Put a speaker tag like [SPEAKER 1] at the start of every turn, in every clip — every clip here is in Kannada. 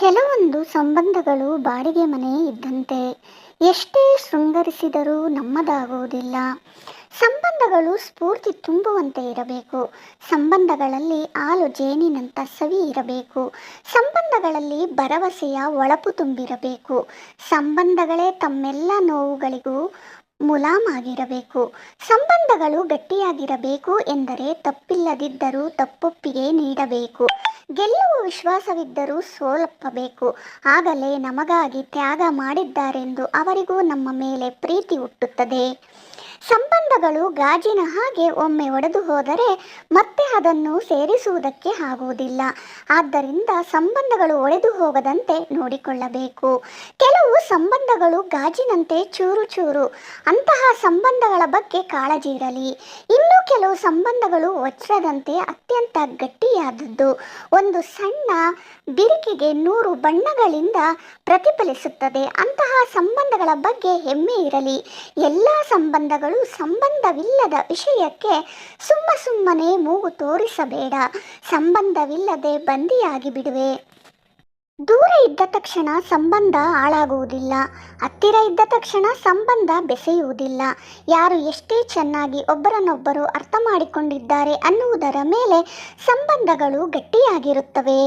[SPEAKER 1] ಕೆಲವೊಂದು ಸಂಬಂಧಗಳು ಬಾಡಿಗೆ ಮನೆ ಇದ್ದಂತೆ. ಎಷ್ಟೇ ಶೃಂಗರಿಸಿದರೂ ನಮ್ಮದಾಗುವುದಿಲ್ಲ. ಸಂಬಂಧಗಳು ಸ್ಫೂರ್ತಿ ತುಂಬುವಂತೆ ಇರಬೇಕು. ಸಂಬಂಧಗಳಲ್ಲಿ ಹಾಲು ಜೇನಿನಂಥ ಸವಿ ಇರಬೇಕು. ಸಂಬಂಧಗಳಲ್ಲಿ ಭರವಸೆಯ ಒಳಪು ತುಂಬಿರಬೇಕು. ಸಂಬಂಧಗಳೇ ತಮ್ಮೆಲ್ಲ ನೋವುಗಳಿಗೂ ಮುಲಾಮಾಗಿರಬೇಕು. ಸಂಬಂಧಗಳು ಗಟ್ಟಿಯಾಗಿರಬೇಕು ಎಂದರೆ ತಪ್ಪಿಲ್ಲದಿದ್ದರೂ ತಪ್ಪೊಪ್ಪಿಗೆ ನೀಡಬೇಕು. ಗೆಲ್ಲುವ ವಿಶ್ವಾಸವಿದ್ದರೂ ಸೋಲಪ್ಪಬೇಕು. ಆಗಲೇ ನಮಗಾಗಿ ತ್ಯಾಗ ಮಾಡಿದ್ದಾರೆಂದು ಅವರಿಗೂ ನಮ್ಮ ಮೇಲೆ ಪ್ರೀತಿ ಹುಟ್ಟುತ್ತದೆ. ಸಂಬಂಧಗಳು ಗಾಜಿನ ಹಾಗೆ ಒಮ್ಮೆ ಒಡೆದು ಹೋದರೆ ಮತ್ತೆ ಅದನ್ನು ಸೇರಿಸುವುದಕ್ಕೆ ಆಗುವುದಿಲ್ಲ. ಆದ್ದರಿಂದ ಸಂಬಂಧಗಳು ಒಡೆದು ಹೋಗದಂತೆ ನೋಡಿಕೊಳ್ಳಬೇಕು. ಕೆಲವು ಸಂಬಂಧಗಳು ಗಾಜಿನಂತೆ ಚೂರು ಚೂರು. ಅಂತಹ ಸಂಬಂಧಗಳ ಬಗ್ಗೆ ಕಾಳಜಿ ಇರಲಿ. ಇನ್ನು ಕೆಲವು ಸಂಬಂಧಗಳು ವಜ್ರದಂತೆ ಅತ್ಯಂತ ಗಟ್ಟಿಯಾದದ್ದು. ಒಂದು ಸಣ್ಣ ಬಿರುಕಿಗೆ 100 ಬಣ್ಣಗಳಿಂದ ಪ್ರತಿಫಲಿಸುತ್ತದೆ. ಅಂತಹ ಸಂಬಂಧಗಳ ಬಗ್ಗೆ ಹೆಮ್ಮೆ ಇರಲಿ. ಎಲ್ಲ ಸಂಬಂಧಗಳು ಸಂಬಂಧವಿಲ್ಲದ ವಿಷಯಕ್ಕೆ ಸುಮ್ಮನೆ ಮೂಗು ತೋರಿಸಬೇಡ. ಸಂಬಂಧವಿಲ್ಲದೆ ಬಂದಿಯಾಗಿ ಬಿಡುವೆ. ದೂರ ಇದ್ದ ತಕ್ಷಣ ಸಂಬಂಧ ಹಾಳಾಗುವುದಿಲ್ಲ. ಹತ್ತಿರ ಇದ್ದ ತಕ್ಷಣ ಸಂಬಂಧ ಬೆಸೆಯುವುದಿಲ್ಲ. ಯಾರು ಎಷ್ಟೇ ಚೆನ್ನಾಗಿ ಒಬ್ಬರನ್ನೊಬ್ಬರು ಅರ್ಥ ಮಾಡಿಕೊಂಡಿದ್ದಾರೆ ಅನ್ನುವುದರ ಮೇಲೆ ಸಂಬಂಧಗಳು ಗಟ್ಟಿಯಾಗಿರುತ್ತವೆ.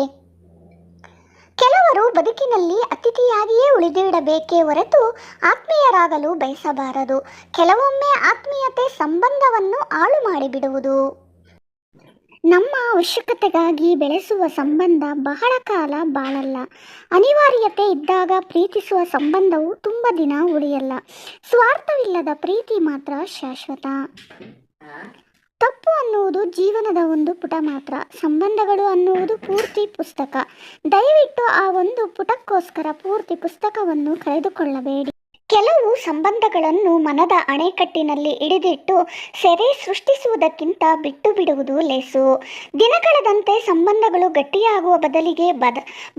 [SPEAKER 1] ಕೆಲವರು ಬದುಕಿನಲ್ಲಿ ಅತಿಥಿಯಾಗಿಯೇ ಉಳಿದಿಡಬೇಕೇ ಹೊರತು ಆತ್ಮೀಯರಾಗಲು ಬಯಸಬಾರದು. ಕೆಲವೊಮ್ಮೆ ಆತ್ಮೀಯತೆ ಸಂಬಂಧವನ್ನು ಹಾಳು ಮಾಡಿಬಿಡುವುದು. ನಮ್ಮ ಅವಶ್ಯಕತೆಗಾಗಿ ಬೆಳೆಸುವ ಸಂಬಂಧ ಬಹಳ ಕಾಲ ಬಾಳಲ್ಲ. ಅನಿವಾರ್ಯತೆ ಇದ್ದಾಗ ಪ್ರೀತಿಸುವ ಸಂಬಂಧವು ತುಂಬ ದಿನ ಉಳಿಯಲ್ಲ. ಸ್ವಾರ್ಥವಿಲ್ಲದ ಪ್ರೀತಿ ಮಾತ್ರ ಶಾಶ್ವತ. ತಪ್ಪು ಅನ್ನುವುದು ಜೀವನದ ಒಂದು ಪುಟ ಮಾತ್ರ. ಸಂಬಂಧಗಳು ಅನ್ನುವುದು ಪೂರ್ತಿ ಪುಸ್ತಕ. ದಯವಿಟ್ಟು ಆ ಒಂದು ಪುಟಕ್ಕೋಸ್ಕರ ಪೂರ್ತಿ ಪುಸ್ತಕವನ್ನು ಕಳೆದುಕೊಳ್ಳಬೇಡಿ. ಕೆಲವು ಸಂಬಂಧಗಳನ್ನು ಮನದ ಅಣೆಕಟ್ಟಿನಲ್ಲಿ ಹಿಡಿದಿಟ್ಟು ಸೆರೆ ಸೃಷ್ಟಿಸುವುದಕ್ಕಿಂತ ಬಿಟ್ಟು ಬಿಡುವುದು ಲೇಸು. ದಿನ ಕಳೆದಂತೆ ಸಂಬಂಧಗಳು ಗಟ್ಟಿಯಾಗುವ ಬದಲಿಗೆ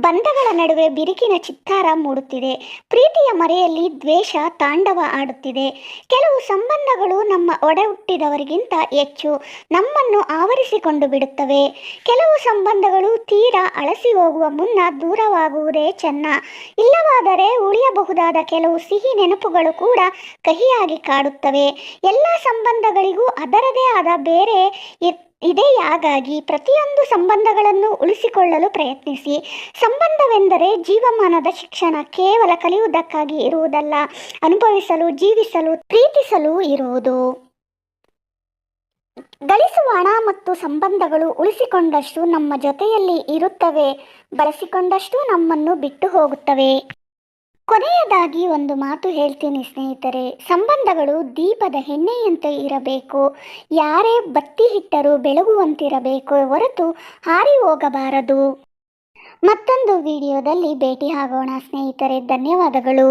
[SPEAKER 1] ಬಂಧಗಳ ನಡುವೆ ಬಿರುಕಿನ ಚಿತ್ತಾರ ಮೂಡುತ್ತಿದೆ. ಪ್ರೀತಿಯ ಮರೆಯಲ್ಲಿ ದ್ವೇಷ ತಾಂಡವ ಆಡುತ್ತಿದೆ. ಕೆಲವು ಸಂಬಂಧಗಳು ನಮ್ಮ ಒಡ ಹುಟ್ಟಿದವರಿಗಿಂತ ಹೆಚ್ಚು ನಮ್ಮನ್ನು ಆವರಿಸಿಕೊಂಡು ಬಿಡುತ್ತವೆ. ಕೆಲವು ಸಂಬಂಧಗಳು ತೀರಾ ಅಳಸಿ ಹೋಗುವ ಮುನ್ನ ದೂರವಾಗುವುದೇ ಚೆನ್ನ. ಇಲ್ಲವಾದರೆ ಉಳಿಯಬಹುದಾದ ಕೆಲವು ಸಿಹಿ ನೆನಪುಗಳು ಕೂಡ ಕಹಿಯಾಗಿ ಕಾಡುತ್ತವೆ. ಎಲ್ಲ ಸಂಬಂಧಗಳಿಗೂ ಅದರದೇ ಆದ ಬೇರೆ ಇದೆ. ಹಾಗಾಗಿ ಪ್ರತಿಯೊಂದು ಸಂಬಂಧಗಳನ್ನು ಉಳಿಸಿಕೊಳ್ಳಲು ಪ್ರಯತ್ನಿಸಿ. ಸಂಬಂಧವೆಂದರೆ ಜೀವಮಾನದ ಶಿಕ್ಷಣ. ಕೇವಲ ಕಲಿಯುವುದಕ್ಕಾಗಿ ಇರುವುದಲ್ಲ, ಅನುಭವಿಸಲು, ಜೀವಿಸಲು, ಪ್ರೀತಿಸಲು ಇರುವುದು. ಗಳಿಸುವ ಹಣ ಮತ್ತು ಸಂಬಂಧಗಳು ಉಳಿಸಿಕೊಂಡಷ್ಟು ನಮ್ಮ ಜೊತೆಯಲ್ಲಿ ಇರುತ್ತವೆ, ಬಳಸಿಕೊಂಡಷ್ಟು ನಮ್ಮನ್ನು ಬಿಟ್ಟು ಹೋಗುತ್ತವೆ. ಕೊನೆಯದಾಗಿ ಒಂದು ಮಾತು ಹೇಳ್ತೀನಿ ಸ್ನೇಹಿತರೆ, ಸಂಬಂಧಗಳು ದೀಪದ ಎಣ್ಣೆಯಂತೆ ಇರಬೇಕು. ಯಾರೇ ಬತ್ತಿ ಇಟ್ಟರೂ ಬೆಳಗುವಂತಿರಬೇಕು ಹೊರತು ಹಾರಿ ಹೋಗಬಾರದು. ಮತ್ತೊಂದು ವಿಡಿಯೋದಲ್ಲಿ ಭೇಟಿ ಆಗೋಣ ಸ್ನೇಹಿತರೆ. ಧನ್ಯವಾದಗಳು.